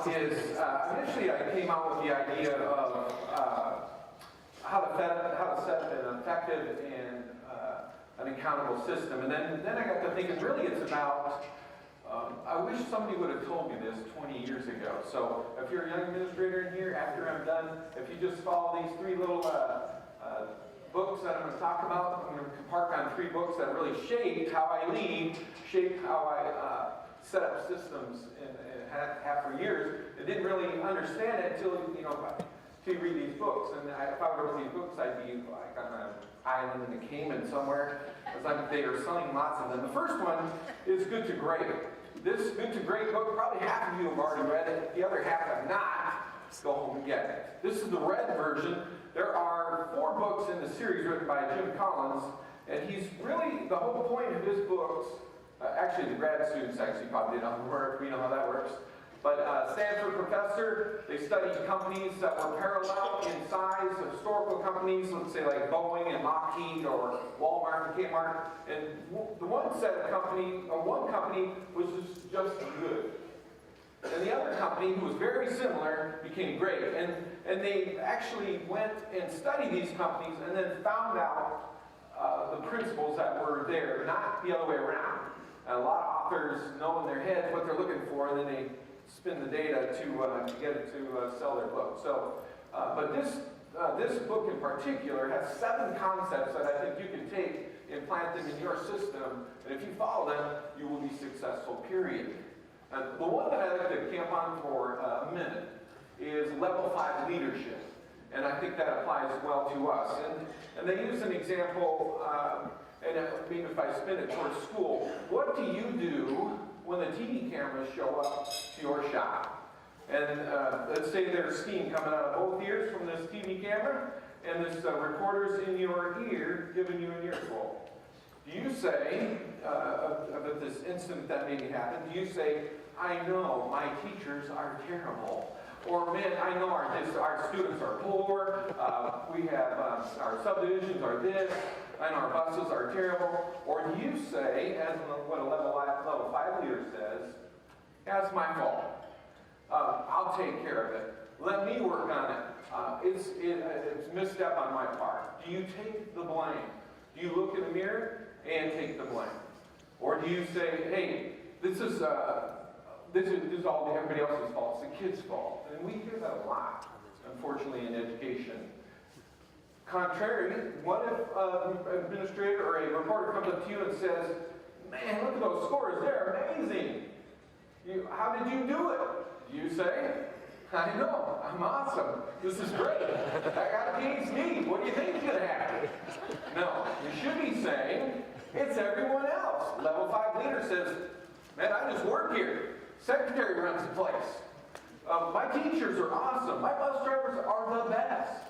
about is, initially I came out with the idea of how to set an effective and an accountable system. And then I got to thinking, really it's about, I wish somebody would have told me this 20 years ago. So if you're a young administrator in here, after I'm done, if you just follow these three little books that I'm going to talk about, I'm going to park on three books that really shaped how I lead, shaped how I set up systems and have for years. I didn't really understand it until you read these books. And if I were to read these books, I'd be like on an island in the Cayman somewhere. It's like they are selling lots of them. The first one is Good to Great. This Good to Great book, probably half of you have already read it. The other half have not. Go home and get it. This is the red version. There are 4 books in the series written by Jim Collins, and he's really, the whole point of his books, actually the grad students actually probably know how it works, we know how that works, but Stanford professor, they studied companies that were parallel in size, historical companies, let's say like Boeing and Lockheed or Walmart and Kmart, and the one company was just good. And the other company, who was very similar, became great. And they actually went and studied these companies and then found out the principles that were there, not the other way around. And a lot of authors know in their heads what they're looking for, and then they spin the data to get it to sell their book. So, but this book in particular has 7 concepts that I think you can take and plant them in your system, and if you follow them, you will be successful, period. The one that I like to camp on for a minute is level 5 leadership. And I think that applies well to us. And they use an example, and maybe if I spin it towards school, what do you do when the TV cameras show up to your shop? And let's say there's steam coming out of both ears from this TV camera, and this recorder's in your ear, giving you an earful. Do you say, about this incident that maybe happened, do you say, I know my teachers are terrible, or man, I know our students are poor, we have, our subdivisions are this, and our buses are terrible, or do you say, as what a level 5 leader says, that's my fault, I'll take care of it, let me work on it, it's a misstep on my part. Do you take the blame? Do you look in the mirror and take the blame? Or do you say, hey, this is all everybody else's fault, it's the kid's fault? And we hear that a lot, unfortunately, in education. Contrary, what if an administrator or a reporter comes up to you and says, man, look at those scores, they're amazing. How did you do it? Do you say, I know, I'm awesome, this is great, I got a PhD, what do you think is going to happen? No, you should be saying, it's everyone else. Level 5 leader says, man, I just work here. Secretary runs the place. My teachers are awesome. My bus drivers are the best.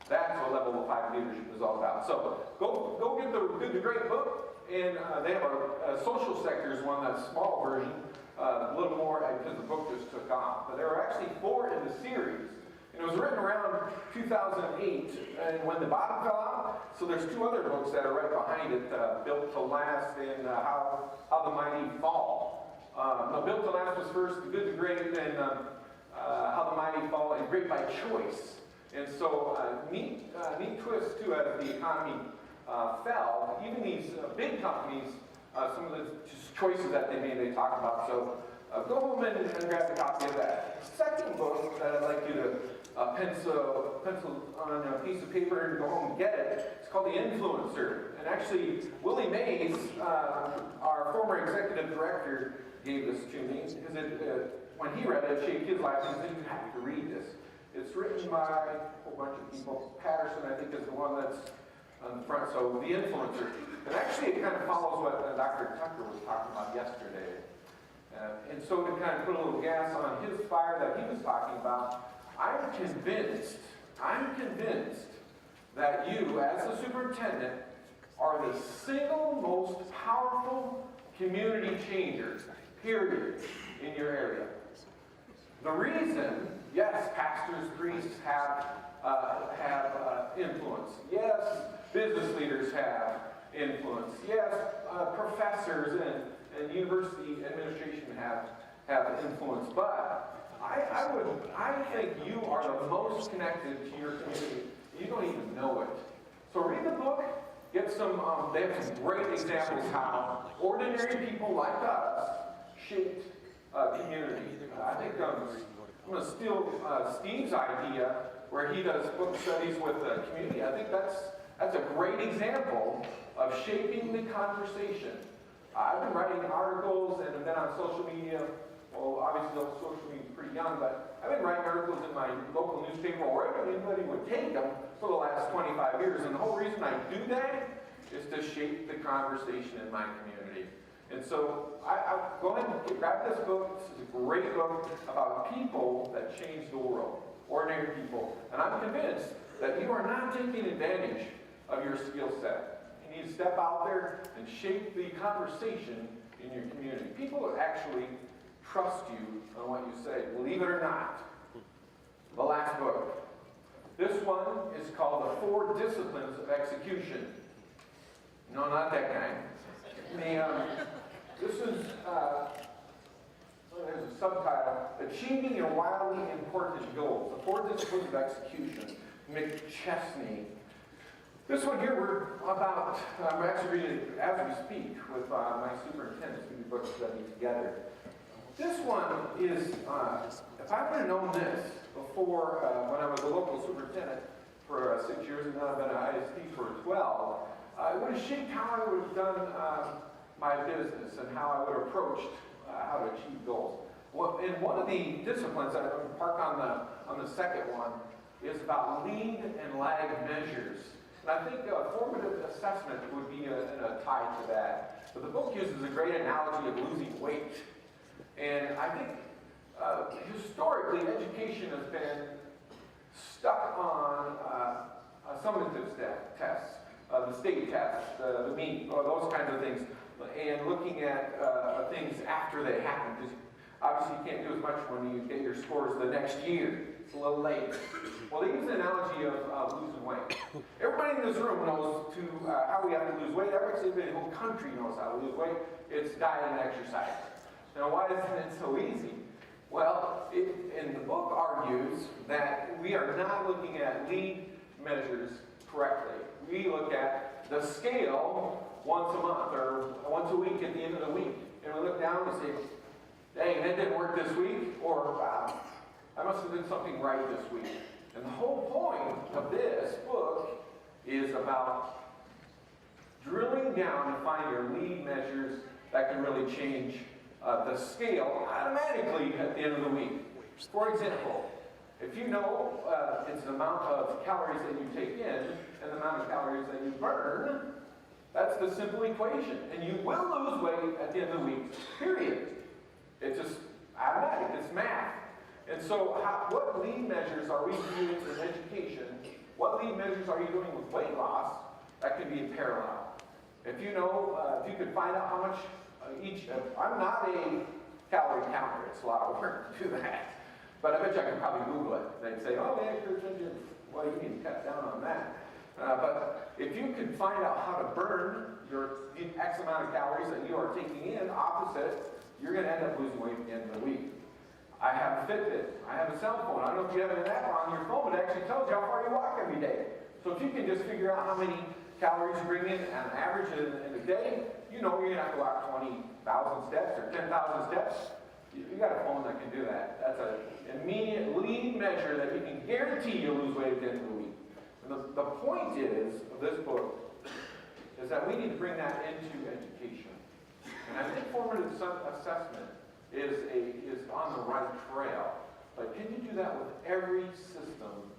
That's what level 5 leadership is all about. So go get the Good to Great book, and they have a social sectors one, that's a small version, a little more because the book just took off. But there are actually 4 in the series. And it was written around 2008, and when the bottom fell out, so there's 2 other books that are right behind it, Built to Last and How the Mighty Fall. Built to Last was first, the Good to Great, and How the Mighty Fall, and Great by Choice. And so neat twist too, as the economy fell, even these big companies, some of the choices that they made, they talk about. So go home and grab a copy of that. The second book that I'd like you to pencil on a piece of paper and go home and get it, it's called The Influencer. And actually, Willie Mays, our former executive director, gave this to me, because when he read it, it shaped his life, and he said, you have to read this. It's written by a whole bunch of people. Paterson, I think, is the one that's on the front, so The Influencer. And actually, it kind of follows what Dr. Tucker was talking about yesterday. And so to kind of put a little gas on his fire that he was talking about, I'm convinced that you, as the superintendent, are the single most powerful community changer, period, in your area. The reason, yes, pastors, priests have influence. Yes, business leaders have influence. Yes, professors and university administration have influence. But I think you are the most connected to your community. You don't even know it. So read the book, get some, they have some great examples how ordinary people like us shaped community. I think I'm going to steal Steve's idea where he does book studies with the community. I think that's a great example of shaping the conversation. I've been writing articles and have been on social media. Well, obviously, social media is pretty young, but I've been writing articles in my local newspaper or wherever anybody would take them for the last 25 years. And the whole reason I do that is to shape the conversation in my community. And so, I go ahead and grab this book. This is a great book about people that change the world, ordinary people. And I'm convinced that you are not taking advantage of your skill set. You need to step out there and shape the conversation in your community. People will actually trust you on what you say, believe it or not. The last book. This one is called The 4 Disciplines of Execution. No, not that kind. This is, there's a subtitle, Achieving Your Wildly Important Goals. The 4 Disciplines of Execution. McChesney. This one here, I'm actually reading it as we speak with my superintendents. We do book study together. This one is, if I would have known this before when I was a local superintendent for 6 years and then I've been at ISD for 12, it would have shaped how I would have done my business and how I would have approached how to achieve goals. And one of the disciplines, I'm going to park on the second one, is about lead and lag measures. And I think formative assessment would be a tie to that. But the book uses a great analogy of losing weight. And I think historically education has been stuck on summative tests, the state tests, the meet, or those kinds of things, and looking at things after they happen. Because obviously you can't do as much when you get your scores the next year. It's a little late. Well, they use the analogy of losing weight. Everybody in this room knows how we have to lose weight. Everybody in the whole country knows how to lose weight. It's diet and exercise. Now, why isn't it so easy? Well, and the book argues that we are not looking at lead measures correctly. We look at the scale once a month or once a week at the end of the week. And we look down and say, dang, that didn't work this week, or wow, I must have done something right this week. And the whole point of this book is about drilling down to find your lead measures that can really change the scale automatically at the end of the week. For example, if you know it's the amount of calories that you take in and the amount of calories that you burn, that's the simple equation. And you will lose weight at the end of the week, period. It's just automatic, it's math. And so what lead measures are we doing in education? What lead measures are you doing with weight loss that can be in parallel? If you know, if you could find out how much I'm not a calorie counter, it's a lot of work to do that. But I bet you I could probably Google it. They'd say, oh, yeah, well, you need to cut down on that. But if you could find out how to burn your X amount of calories that you are taking in opposite, you're going to end up losing weight at the end of the week. I have a Fitbit. I have a cell phone. I don't know if you have an app on your phone, but it actually tells you how far you walk every day. So if you can just figure out how many calories you bring in on average in a day, you know you're going to have to walk 20,000 steps or 10,000 steps. You got a phone that can do that. That's an immediate lead measure that you can guarantee you'll lose weight at the end of the week. And the point is, of this book, is that we need to bring that into education. And I think formative assessment is on the right trail. But can you do that with every system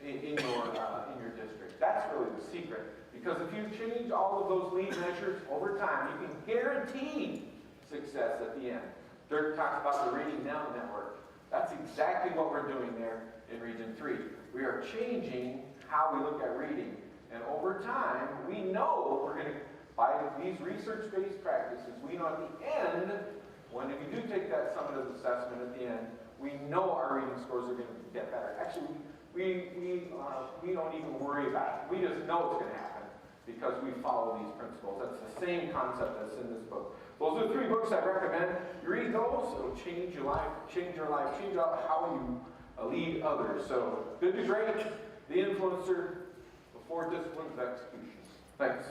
in your district? That's really the secret. Because if you change all of those lead measures over time, you can guarantee success at the end. Dirk talks about the Reading Now Network. That's exactly what we're doing there in Region 3. We are changing how we look at reading. And over time, we know we're going to, by these research-based practices, we know at the end, when we do take that summative assessment at the end, we know our reading scores are going to get better. Actually, we don't even worry about it. We just know it's going to happen because we follow these principles. That's the same concept that's in this book. Those are 3 books I recommend. You read those, it'll change your life, change out how you lead others. So, good to great, the influencer, before disciplines, executions. Thanks.